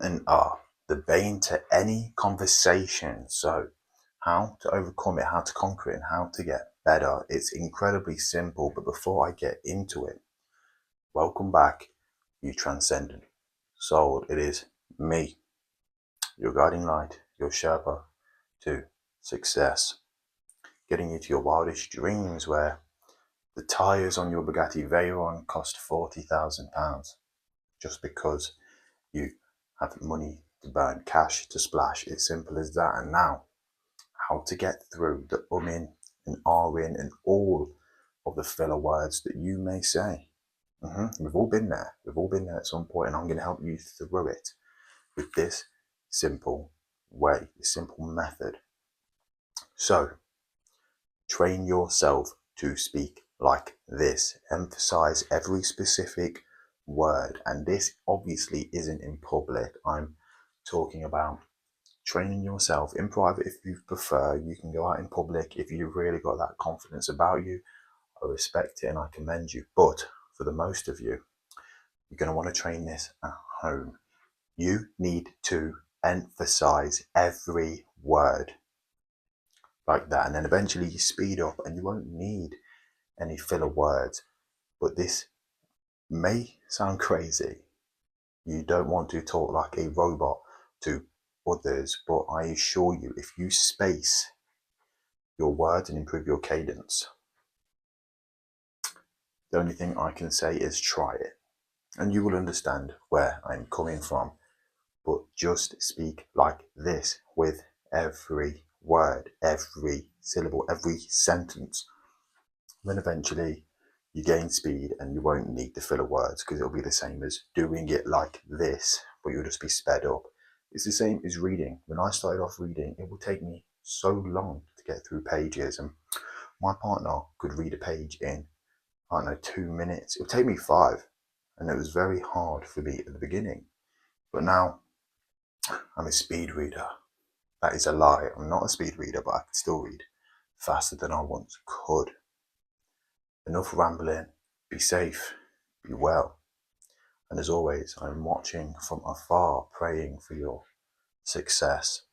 and are the bane to any conversation. So, how to overcome it, how to conquer it, and how to get better. It's incredibly simple. But before I get into it, welcome back, you transcendent soul. It is me, your guiding light, your Sherpa to success, getting you to your wildest dreams where the tyres on your Bugatti Veyron cost £40,000 just because you have money to burn, cash to splash. It's simple as that. And now, how to get through the in and are in and all of the filler words that you may say. We've all been there. We've all been there at some point, and I'm going to help you through it with this simple way, this simple method. So, train yourself to speak like this. Emphasize every specific word. And this obviously isn't in public. I'm talking about training yourself in private if you prefer. You can go out in public if you've really got that confidence about you. I respect it and I commend you. But for the most of you, you're going to want to train this at home. You need to emphasize every word like that. And then eventually you speed up and you won't need any filler words. But this may sound crazy. You don't want to talk like a robot to others, but I assure you, if you space your words and improve your cadence, the only thing I can say is try it. And you will understand where I'm coming from. But just speak like this with every word, every syllable, every sentence. Then eventually you gain speed and you won't need the filler words because it'll be the same as doing it like this, but you'll just be sped up. It's the same as reading. When I started off reading, it would take me so long to get through pages, and my partner could read a page in, I don't know, 2 minutes. It would take me 5, and it was very hard for me at the beginning. But now I'm a speed reader. That is a lie. I'm not a speed reader, but I can still read faster than I once could. Enough rambling. Be safe. Be well. And as always, I'm watching from afar, praying for your success.